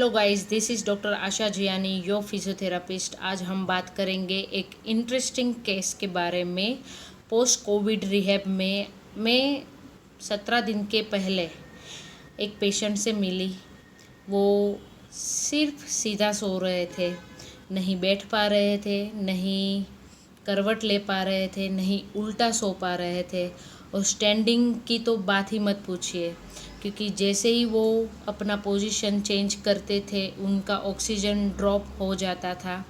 Hello guys, this is doctor Asha Jiyani, your physiotherapist. आज हम बात करेंगे एक इंटरेस्टिंग केस के बारे में। पोस्ट कोविड रिहैब में मैं 17 दिन के पहले एक पेशेंट से मिली। वो सिर्फ सीधा सो रहे थे, नहीं बैठ पा रहे थे, नहीं करवट ले पा रहे थे, नहीं उल्टा सो पा रहे थे। और स्टैंडिंग की तो बात ही मत पूछिए, क्योंकि जैसे ही वो अपना पोजीशन चेंज करते थे उनका ऑक्सीजन ड्रॉप हो जाता था।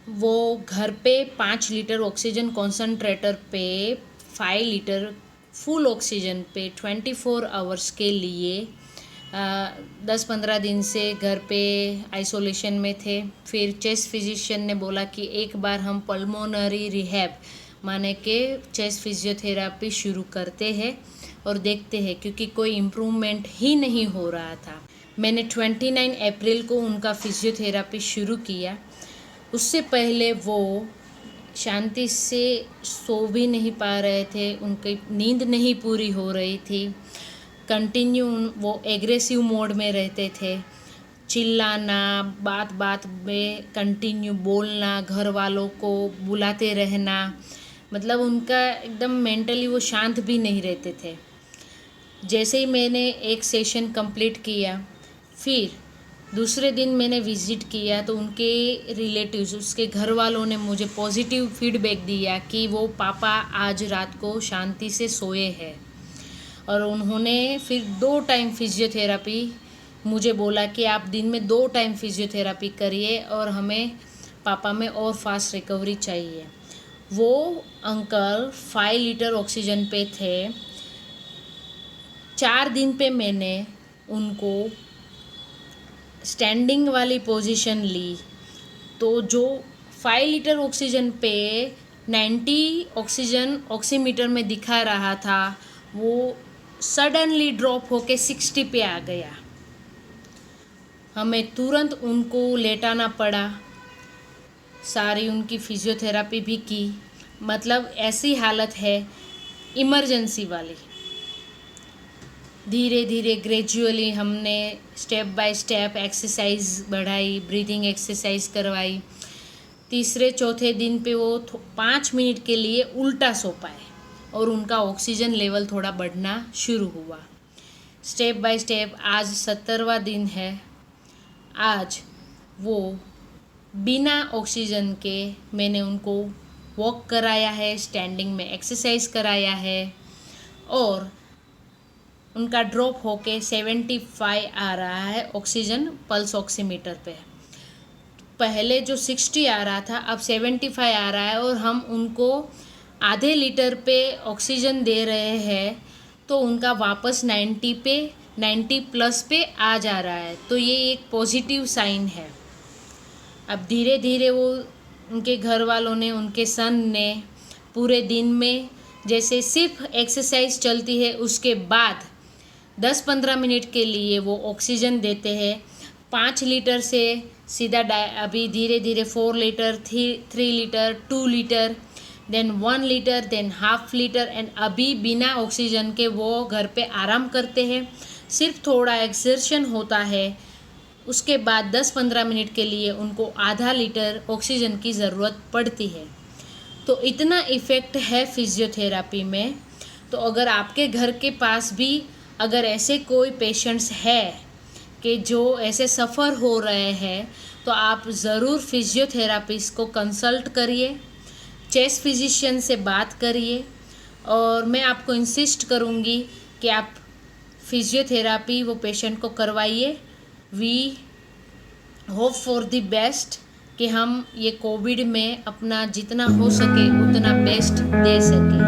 वो घर पे 5 लीटर ऑक्सीजन कॉन्सनट्रेटर पे 5 लीटर फुल ऑक्सीजन पे 24 आवर्स के लिए 10-15 दिन से घर पे आइसोलेशन में थे। फिर चेस्ट फिजिशियन ने बोला कि एक बार हम पल्मोनरी रिहैब माने के चेस्ट फिजियोथेरापी शुरू करते हैं और देखते हैं, क्योंकि कोई इम्प्रूवमेंट ही नहीं हो रहा था। मैंने 29 अप्रैल को उनका फिजियोथेरापी शुरू किया। उससे पहले वो शांति से सो भी नहीं पा रहे थे, उनकी नींद नहीं पूरी हो रही थी। कंटिन्यू वो एग्रेसिव मोड में रहते थे, चिल्लाना, बात बात में कंटिन्यू बोलना, घर वालों को बुलाते रहना, मतलब उनका एकदम मेंटली वो शांत भी नहीं रहते थे। जैसे ही मैंने एक सेशन कंप्लीट किया, फिर दूसरे दिन मैंने विज़िट किया तो उनके रिलेटिव्स, उसके घर वालों ने मुझे पॉजिटिव फीडबैक दिया कि वो पापा आज रात को शांति से सोए हैं। और उन्होंने फिर 2 टाइम फिजियोथेरापी मुझे बोला कि आप दिन में 2 टाइम फिजियोथेरापी करिए और हमें पापा में और फास्ट रिकवरी चाहिए। वो अंकल 5 लीटर ऑक्सीजन पे थे। 4 दिन पे मैंने उनको स्टैंडिंग वाली पोजीशन ली, तो जो 5 लीटर ऑक्सीजन पे 90 ऑक्सीजन ऑक्सीमीटर में दिखा रहा था, वो सडनली ड्रॉप होके 60 पे आ गया। हमें तुरंत उनको लेटाना पड़ा, सारी उनकी फिजियोथेरापी भी की। मतलब ऐसी हालत है इमरजेंसी वाली। धीरे धीरे ग्रेजुअली हमने स्टेप बाय स्टेप एक्सरसाइज बढ़ाई, ब्रीदिंग एक्सरसाइज करवाई। तीसरे चौथे दिन पे वो 5 मिनट के लिए उल्टा सो पाए और उनका ऑक्सीजन लेवल थोड़ा बढ़ना शुरू हुआ। स्टेप बाय स्टेप आज 70वां दिन है। आज वो बिना ऑक्सीजन के मैंने उनको वॉक कराया है, स्टैंडिंग में एक्सरसाइज कराया है और उनका ड्रॉप होके 75 आ रहा है ऑक्सीजन पल्स ऑक्सीमीटर पे। पहले जो 60 आ रहा था, अब 75 आ रहा है और हम उनको आधे लीटर पे ऑक्सीजन दे रहे हैं, तो उनका वापस 90 प्लस पे आ जा रहा है। तो ये एक पॉजिटिव साइन है। अब धीरे धीरे वो उनके घर वालों ने, उनके सन ने पूरे दिन में जैसे सिर्फ एक्सरसाइज चलती है, उसके बाद 10-15 मिनट के लिए वो ऑक्सीजन देते हैं। 5 लीटर से सीधा अभी धीरे धीरे 4 litre, 3 litre, 2 litre, then 1 litre, then half litre, and अभी बिना ऑक्सीजन के वो घर पे आराम करते हैं। सिर्फ थोड़ा एक्सर्शन होता है, उसके बाद 10-15 मिनट के लिए उनको आधा लीटर ऑक्सीजन की ज़रूरत पड़ती है। तो इतना इफ़ेक्ट है फिजियोथेरापी में। तो अगर आपके घर के पास भी अगर ऐसे कोई पेशेंट्स है कि जो ऐसे सफ़र हो रहे हैं, तो आप ज़रूर फिजियोथेरापिस्ट को कंसल्ट करिए, चेस्ट फिजिशियन से बात करिए। और मैं आपको इंसिस्ट करूँगी कि आप फिजियोथेरापी वो पेशेंट को करवाइए। We hope for the best कि हम ये कोविड में अपना जितना हो सके उतना बेस्ट दे सकें।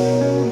है।